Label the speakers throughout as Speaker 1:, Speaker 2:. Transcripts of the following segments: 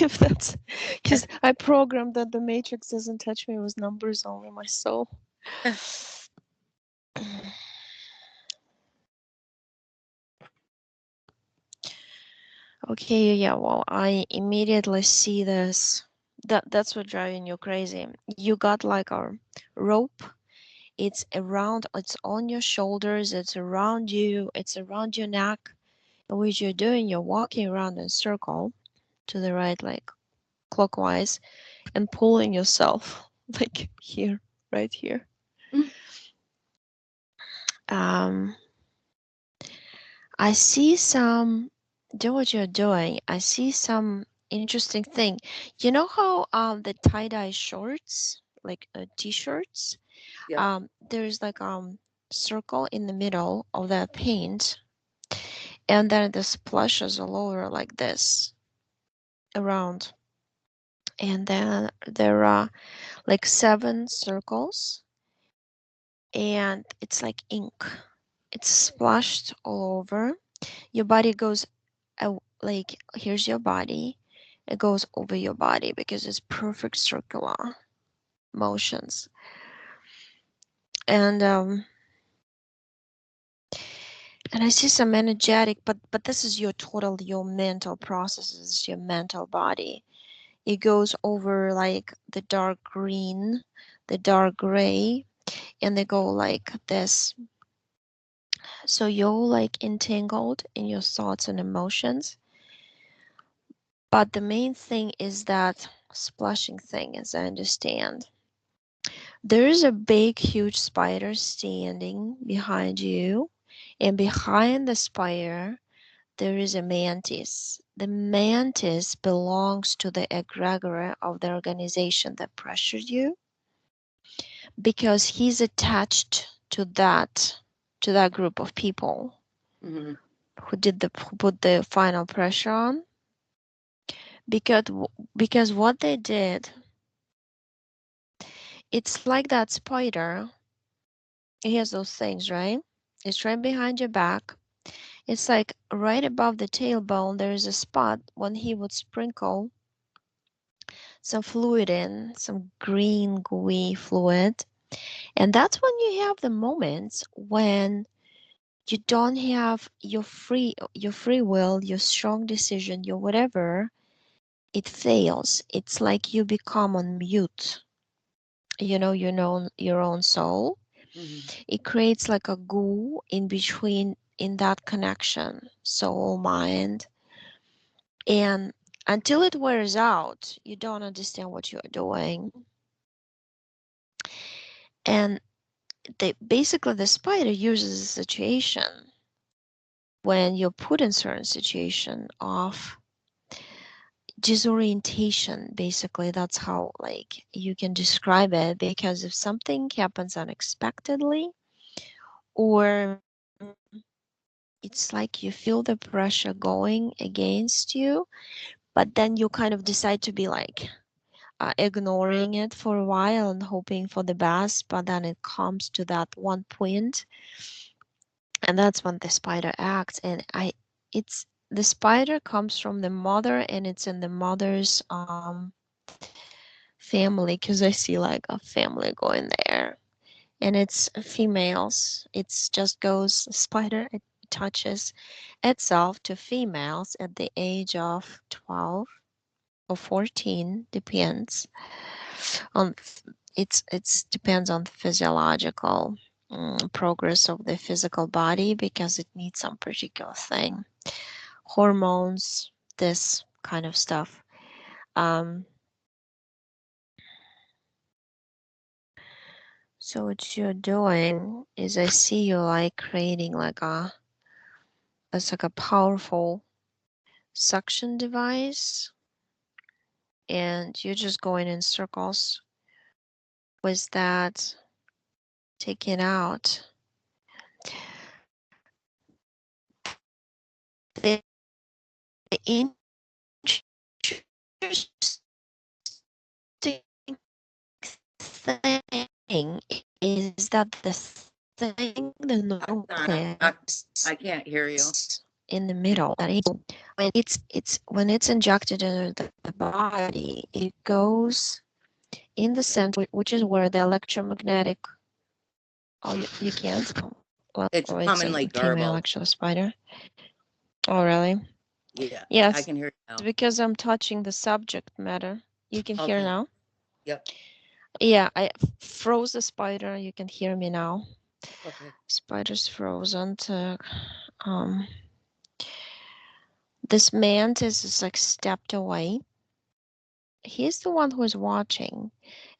Speaker 1: If that's because I programmed that the matrix doesn't touch me with numbers, only my soul. Okay, yeah, well, I immediately see this. That's what driving you crazy. You got like a rope. It's around, it's on your shoulders, it's around you, it's around your neck. And what you're doing, you're walking around in a circle to the right, like clockwise, and pulling yourself like here, right here. Um, I see some, do what you're doing. I see some interesting thing. You know how the tie-dye shorts, like t-shirts,
Speaker 2: Yeah.
Speaker 1: there's like circle in the middle of that paint, and then the splashes all over like this around, and then there are like 7 circles, and it's like ink. It's splashed all over. Your body goes like, here's your body. It goes over your body because it's perfect circular motions. And I see some energetic, but this is your mental processes, your mental body. It goes over like the dark green, the dark gray, and they go like this. So you're like entangled in your thoughts and emotions. But the main thing is that splashing thing, as I understand. There is a big, huge spider standing behind you, and behind the spider, there is a mantis. The mantis belongs to the egregore of the organization that pressured you, because he's attached to that group of people
Speaker 2: Mm-hmm.
Speaker 1: who put the final pressure on. Because because what they did, it's like that spider. It has those things, right? It's right behind your back. It's like right above the tailbone. There is a spot when he would sprinkle some fluid in, some green gooey fluid. And that's when you have the moments when you don't have your free will, your strong decision, your whatever, it fails. It's like you become on mute. Your own soul.
Speaker 2: Mm-hmm.
Speaker 1: It creates like a goo in between, in that connection, soul, mind. And until it wears out, you don't understand what you're doing. And basically the spider uses a situation when you're put in certain situation of disorientation. Basically, that's how like you can describe it, because if something happens unexpectedly, or it's like you feel the pressure going against you, but then you kind of decide to be like ignoring it for a while and hoping for the best, but then it comes to that one point, and that's when the spider acts. And it's the spider comes from the mother, and it's in the mother's family, because I see like a family going there, and it's females. It's just goes spider, it touches itself to females at the age of 12 or 14, depends on, it's depends on the physiological progress of the physical body, because it needs some particular thing, hormones, this kind of stuff. um so what you're doing is, I see you like creating like it's like a powerful suction device, and you're just going in circles with that, taking out the interesting thing is that the thing, the
Speaker 2: I'm sorry.
Speaker 1: nucleus,
Speaker 2: I can't hear you.
Speaker 1: in the middle. That is, when it's injected into the body, it goes in the center, which is where the electromagnetic. Oh, you can't.
Speaker 2: It's
Speaker 1: Oh, it's a
Speaker 2: commonly
Speaker 1: female
Speaker 2: garbled.
Speaker 1: actual spider. Oh, really?
Speaker 2: Yeah, I
Speaker 1: Yes,
Speaker 2: can hear you
Speaker 1: it's
Speaker 2: now.
Speaker 1: because I'm touching the subject matter. You can hear
Speaker 2: Okay.
Speaker 1: now?
Speaker 2: Yep.
Speaker 1: Yeah, I froze the spider. You can hear me now.
Speaker 2: Okay.
Speaker 1: Spider's frozen. Um, this mantis is like stepped away. He's the one who is watching.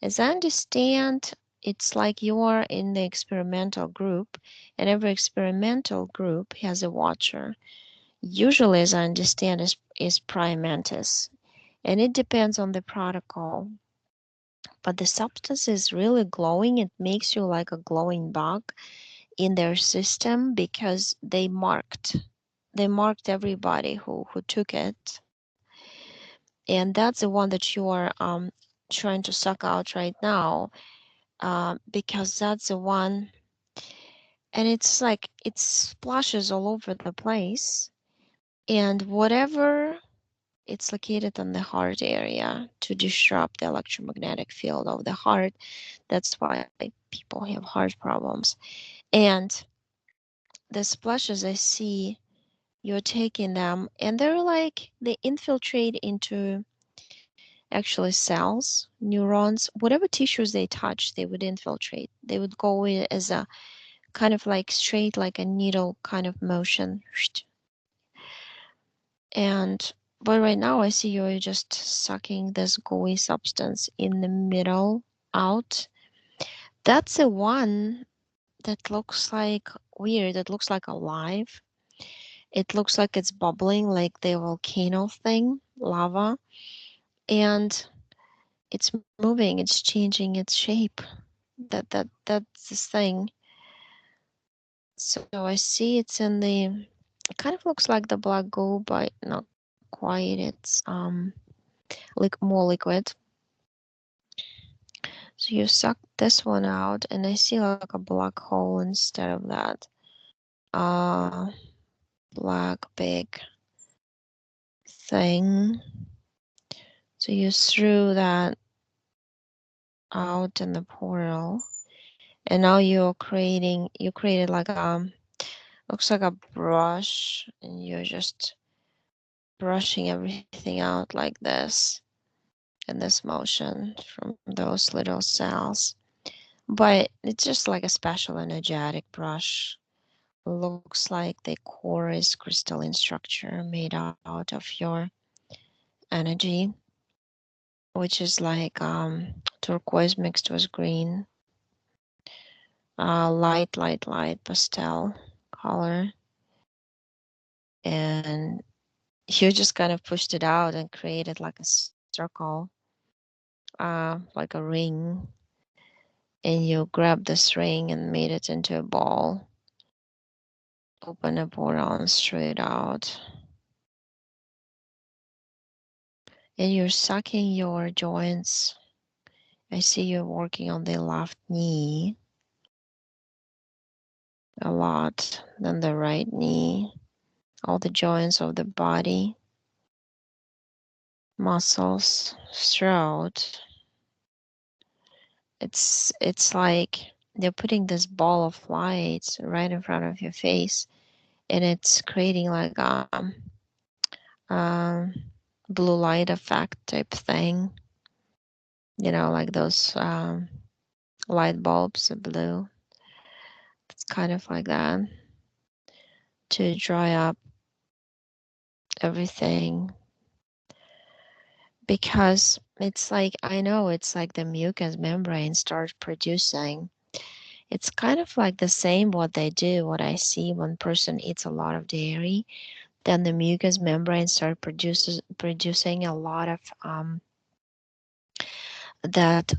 Speaker 1: As I understand, it's like you are in the experimental group, and every experimental group has a watcher. Usually, as I understand, is prime mantis, and it depends on the protocol. But the substance is really glowing. It makes you like a glowing bug in their system because they marked everybody who took it, and that's the one that you are trying to suck out right now, because that's the one, and it's like it splashes all over the place, and whatever, it's located on the heart area to disrupt the electromagnetic field of the heart. That's why people have heart problems. And the splashes I see, you're taking them, and they're like they infiltrate into actually cells, neurons, whatever tissues they touch, they would infiltrate. They would go in as a kind of like straight, like a needle kind of motion. And but right now I see you're just sucking this gooey substance in the middle out. That's the one that looks like weird. It looks like alive. It looks like it's bubbling like the volcano thing, lava, and it's moving, it's changing its shape. That's this thing. So I see it's in the, it kind of looks like the black goo, but not quite. It's like more liquid. So you suck this one out, and I see like a black hole instead of that. Uh, Black big thing. So you threw that out in the portal, and now you created like looks like a brush, and you're just brushing everything out like this in this motion from those little cells. But it's just like a special energetic brush. Looks like the core is crystalline structure made out of your energy, which is like turquoise mixed with green, light pastel color. And you just kind of pushed it out and created like a circle, like a ring, and you grabbed this ring and made it into a ball, open a portal and straight out. And you're sucking your joints. I see you're working on the left knee a lot than the right knee, all the joints of the body, muscles, throat. It's like they're putting this ball of light right in front of your face, and it's creating like um blue light effect type thing. Like those light bulbs, the blue. It's kind of like that to dry up everything, because it's like, I know it's like the mucous membrane starts producing. It's kind of like the same what they do, what I see when person eats a lot of dairy, then the mucous membrane start producing a lot of that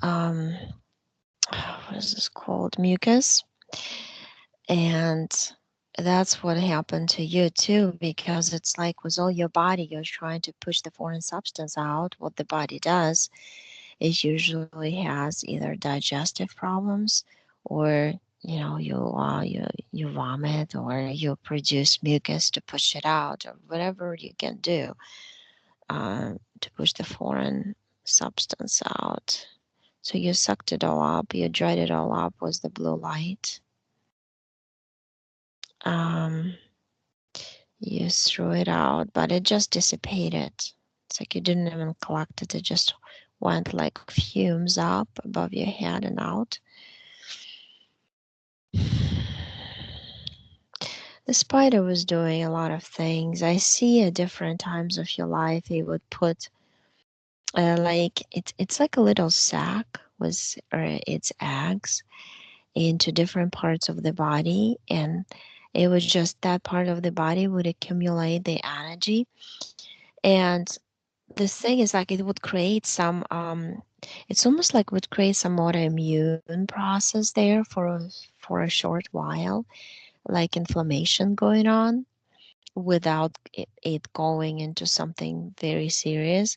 Speaker 1: what is this called, mucus. And that's what happened to you too, because it's like with all your body, you're trying to push the foreign substance out. What the body does is usually has either digestive problems, or you vomit or you produce mucus to push it out or whatever you can do to push the foreign substance out. So you sucked it all up, you dried it all up with the blue light. Um, you threw it out, but it just dissipated. It's like you didn't even collect it, it just went like fumes up above your head and out. The spider was doing a lot of things. I see at different times of your life, it would put like it's like a little sack with its eggs into different parts of the body, and it was just that part of the body would accumulate the energy. And the thing is like it would create some it's almost like would create some autoimmune process there for a short while, like inflammation going on without it going into something very serious.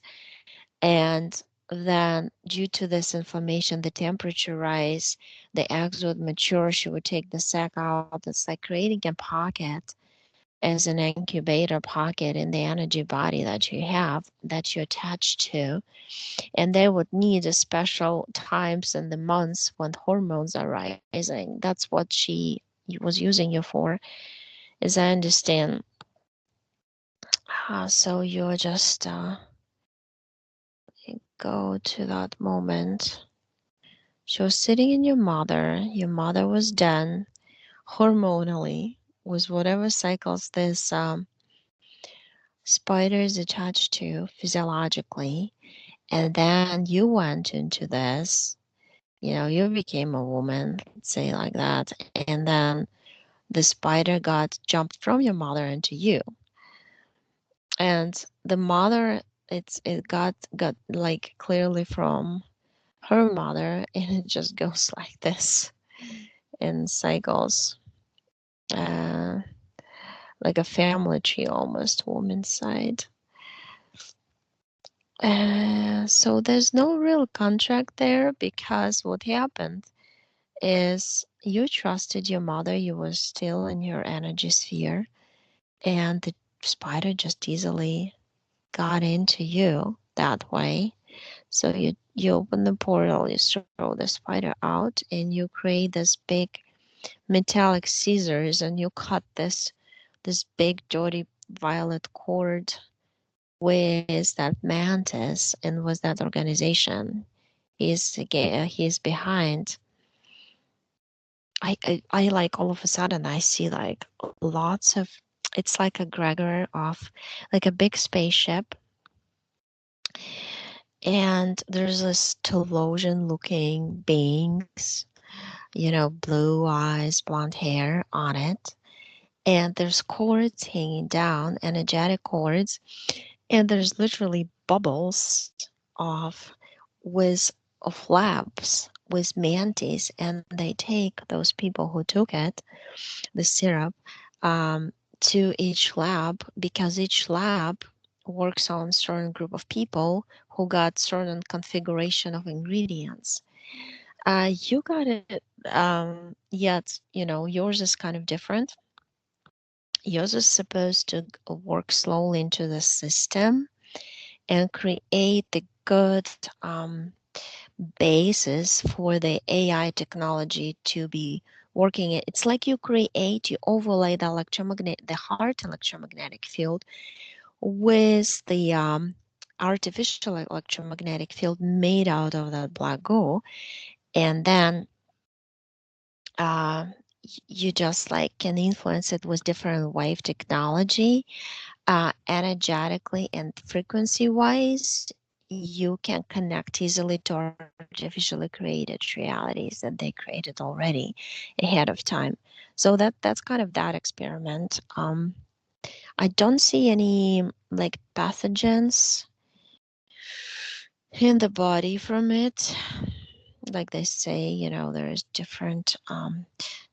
Speaker 1: And then due to this inflammation, the temperature rise, the eggs would mature, she would take the sac out. It's like creating a pocket as an incubator pocket in the energy body that you have, that you attach to. And they would need a special times in the months when hormones are rising. That's what she was using you for, as I understand. So you just go to that moment. She was sitting in your mother. Your mother was done hormonally with whatever cycles this spider is attached to physiologically. And then you went into this, you became a woman, let's say like that. And then the spider got jumped from your mother into you. And the mother, it got like clearly from her mother, and it just goes like this in cycles, uh, like a family tree almost, woman's side. So there's no real contract there because what happened is you trusted your mother, you were still in your energy sphere, and the spider just easily got into you that way. So you open the portal, you throw the spider out, and you create this big metallic scissors, and you cut this big dirty violet cord with that mantis and with that organization. He's behind. I like all of a sudden I see like lots of, it's like a Gregor of like a big spaceship, and there's this Telosian looking beings, blue eyes, blonde hair on it. And there's cords hanging down, energetic cords, and there's literally bubbles of with of labs with mantis, and they take those people who took it, the syrup, um, to each lab because each lab works on certain group of people who got certain configuration of ingredients. You got it, yet yours is kind of different. Yours is supposed to work slowly into the system and create the good basis for the AI technology to be working. It's like you overlay the heart electromagnetic field with the artificial electromagnetic field made out of that black goo, and then uh, you just like can influence it with different wave technology, energetically and frequency wise. You can connect easily to artificially created realities that they created already ahead of time. So that's kind of that experiment. I don't see any like pathogens in the body from it. Like they say, there's different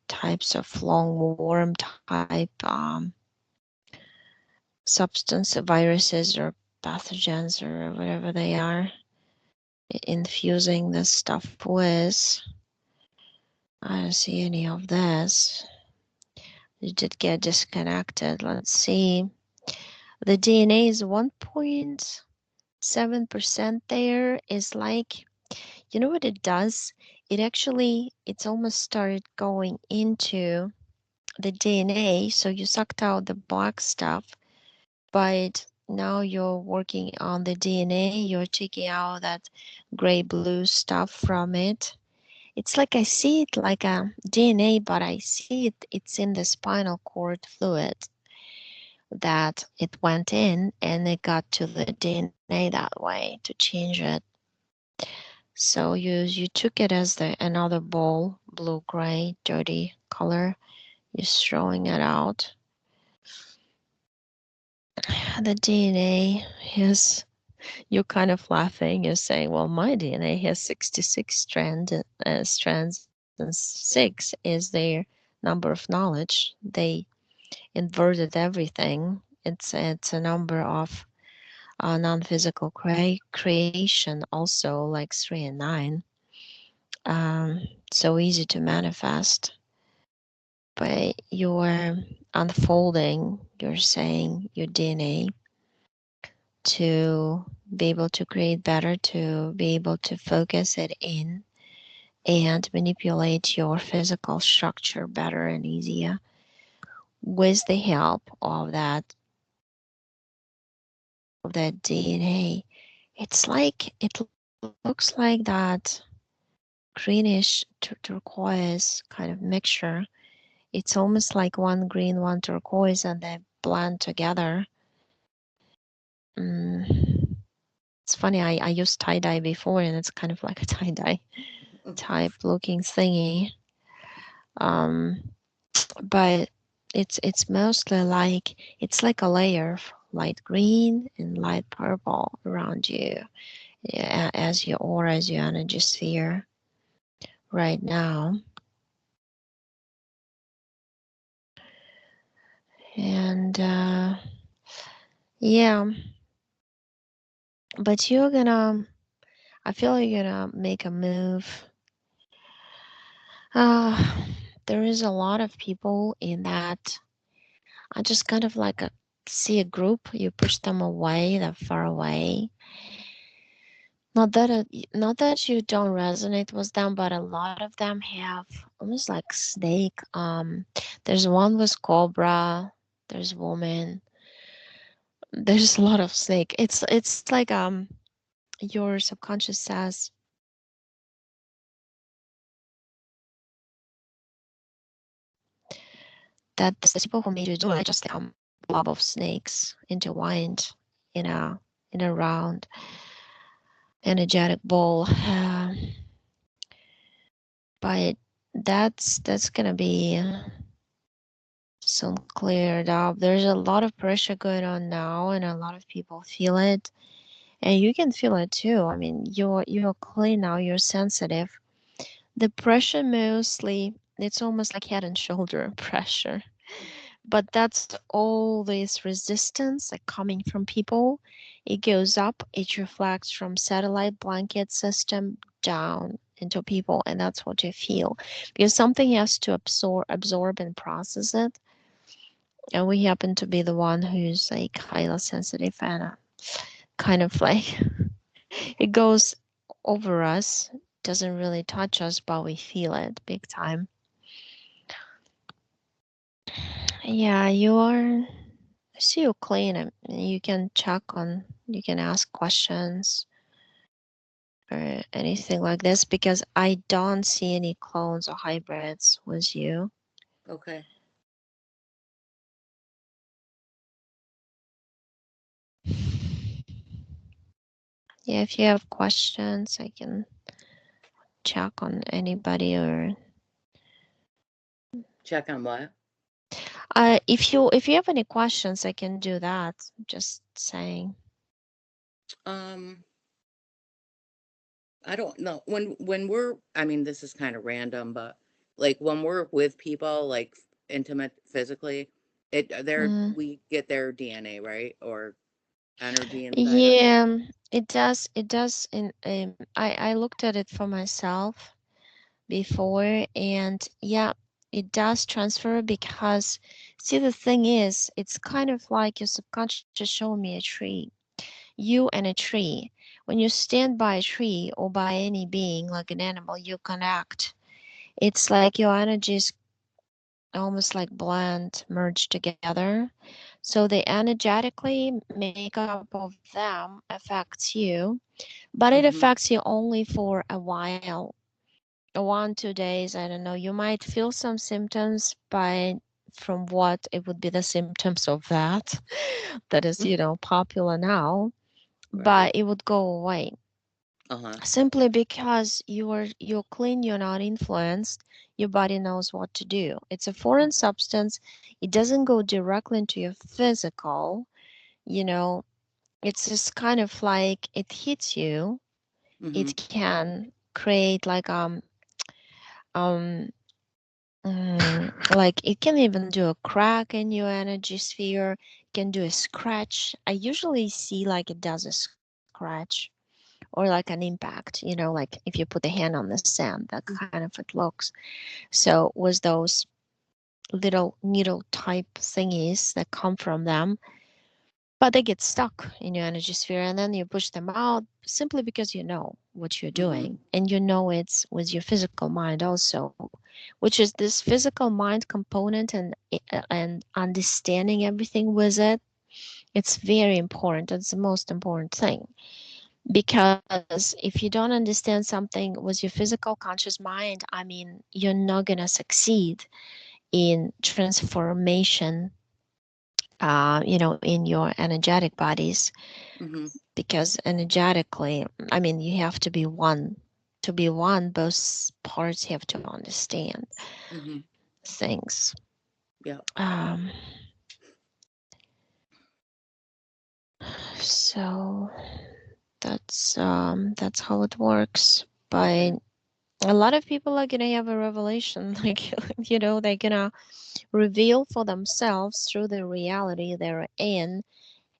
Speaker 1: types of long worm type substance, viruses or pathogens or whatever they are, infusing this stuff with. I don't see any of this. You did get disconnected. Let's see. The DNA is 1.7% there is like, you know what it does? It's almost started going into the DNA. So you sucked out the black stuff, but now you're working on the DNA. You're taking out that gray blue stuff from it. It's like I see it like a DNA, but I see it's in the spinal cord fluid that it went in and it got to the DNA that way to change it. So you took it as the another bowl, blue gray, dirty color. You're throwing it out. The DNA is you're kind of laughing. You're saying, "Well, my DNA has 66 strands, and six is their number of knowledge. They inverted everything. It's a number of non-physical creation, also like 3 and 9. So easy to manifest, but you're unfolding. You're saying your DNA to be able to create better, to be able to focus it in and manipulate your physical structure better and easier with the help of that DNA. It's like it looks like that greenish turquoise kind of mixture. It's almost like one green, one turquoise, and they blend together. Mm, it's funny. I used tie dye before, and it's kind of like a tie dye type looking thingy. Um, but it's mostly like it's like a layer of light green and light purple around you, yeah, as your aura, as your energy sphere right now. And yeah, but I feel you're gonna make a move. Uh, there is a lot of people in that. I just kind of like see a group, you push them away, they're far away. Not that you don't resonate with them, but a lot of them have almost like snake. There's one with cobra. There's woman. There's a lot of snake. It's like your subconscious says that the people who made you do it just blob of snakes intertwined in a round energetic ball. But that's gonna be soon cleared up. There's a lot of pressure going on now, and a lot of people feel it, and you can feel it too. I mean, you're clean now. You're sensitive. The pressure mostly, it's almost like head and shoulder pressure. But that's all this resistance like coming from people. It goes up, it reflects from satellite blanket system down into people, and that's what you feel because something has to absorb and process it. And we happen to be the one who's like highly sensitive and kind of like it goes over us, doesn't really touch us, but we feel it big time. Yeah, you are. I see you clean it. You can check on, you can ask questions or anything like this because I don't see any clones or hybrids with you.
Speaker 2: Okay.
Speaker 1: Yeah, if you have questions, I can check on anybody or
Speaker 2: Check on what?
Speaker 1: if you have any questions, I can do that. Just saying.
Speaker 2: Um, I don't know. When we're, I mean, this is kind of random, but like when we're with people, like intimate physically,
Speaker 1: Mm.
Speaker 2: we get their DNA, right? Or energy inside us.
Speaker 1: Yeah, it does. It does. I looked at it for myself before, and yeah, it does transfer because, see, the thing is, it's kind of like your subconscious showing me a tree, you and a tree. When you stand by a tree or by any being like an animal, you connect. It's like your energies almost like blend, merge together. So the energetically makeup of them affects you, but it affects
Speaker 2: Mhm.
Speaker 1: you only for a while. 1 2 days, I don't know, you might feel some symptoms, by from what it would be the symptoms of that that is, popular now, but
Speaker 2: Right.
Speaker 1: it would go away
Speaker 2: Uh-huh.
Speaker 1: simply because you're clean, you're not influenced, your body knows what to do. It's a foreign substance, it doesn't go directly into your physical, you know it's just kind of like it hits you. It
Speaker 2: Mhm.
Speaker 1: can create um like it can even do a crack in your energy sphere, can do a scratch. I usually see like it does a scratch or like an impact, like if you put a hand on the sand, that kind of it looks. So with those little needle type thingies that come from them, but they get stuck in your energy sphere, and then you push them out simply because you know what you're
Speaker 2: Mhm.
Speaker 1: doing, and you know it's with your physical mind also, which is this physical mind component, and understanding everything with it. It's very important. It's the most important thing, because if you don't understand something with your physical conscious mind, I mean, you're not going to succeed in transformation, in your energetic bodies,
Speaker 2: Mhm.
Speaker 1: because energetically, I mean, you have to be one. To be one, both parts have to understand
Speaker 2: Mhm.
Speaker 1: things.
Speaker 2: Yeah.
Speaker 1: Um, so that's how it works. But
Speaker 2: Okay.
Speaker 1: a lot of people are gonna have a revelation, like they're gonna reveal for themselves through the reality they're in,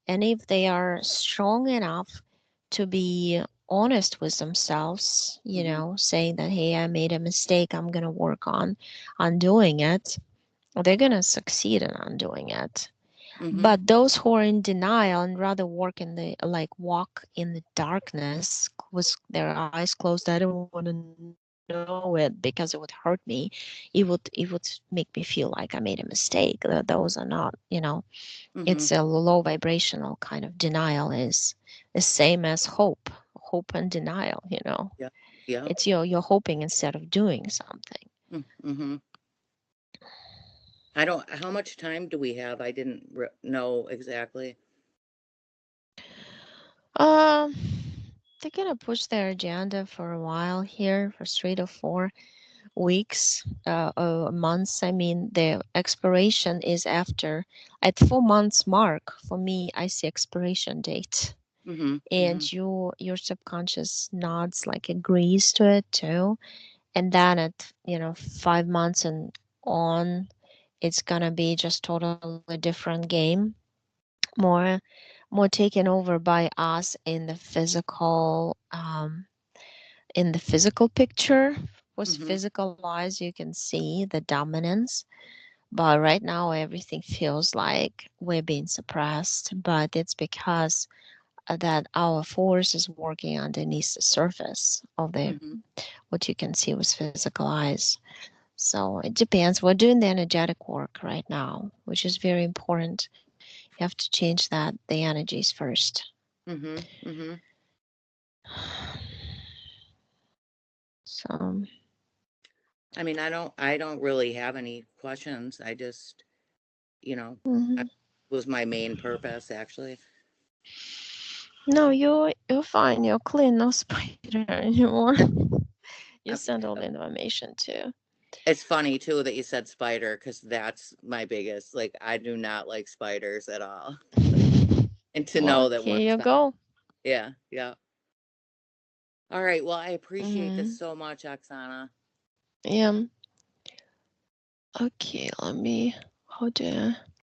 Speaker 1: and if they are strong enough to be honest with themselves,
Speaker 2: Mhm.
Speaker 1: saying that, hey, I made a mistake, I'm gonna work on doing it, they're gonna succeed in undoing it.
Speaker 2: Mhm.
Speaker 1: But those who are in denial and rather walk in the darkness with their eyes closed, I don't want to know it because it would hurt me. It would make me feel like I made a mistake. Those are not, it's a
Speaker 2: Mhm.
Speaker 1: low vibrational kind of denial, is the same as hope and denial.
Speaker 2: Yeah. Yeah.
Speaker 1: It's you're hoping instead of doing something.
Speaker 2: Mhm. I don't, how much time do we have? I didn't know exactly.
Speaker 1: um they're gonna push their agenda for a while here, for 3 to 4 weeks, months. I mean, the expiration is after, at 4 months mark. For me, I see expiration date,
Speaker 2: Mhm.
Speaker 1: and
Speaker 2: Mhm.
Speaker 1: your subconscious nods, like agrees to it too. And then at 5 months and on, it's gonna be just totally different game, more more taken over by us in the physical picture. With
Speaker 2: Mhm.
Speaker 1: physical eyes, you can see the dominance, but right now everything feels like we're being suppressed. But it's because that our force is working underneath the surface of the
Speaker 2: Mhm.
Speaker 1: what you can see with physical eyes. So it depends. We're doing the energetic work right now, which is very important. You have to change the energies first.
Speaker 2: Mhm. Mhm.
Speaker 1: So,
Speaker 2: I mean, I don't really have any questions. I just, you know, I,
Speaker 1: mhm.
Speaker 2: was my main purpose actually.
Speaker 1: No, you're fine. You're clean. No spider anymore. You
Speaker 2: Uh,
Speaker 1: sent all the information too.
Speaker 2: It's funny too that you said spider because that's my biggest, like, I do not like spiders at all. And to
Speaker 1: Well,
Speaker 2: know that
Speaker 1: here
Speaker 2: we're
Speaker 1: you
Speaker 2: stuck.
Speaker 1: go.
Speaker 2: Yeah, yeah. All right. Well, I appreciate this
Speaker 1: Hmm.
Speaker 2: so much, Oksana.
Speaker 1: Yeah. Okay. Let me. How do I?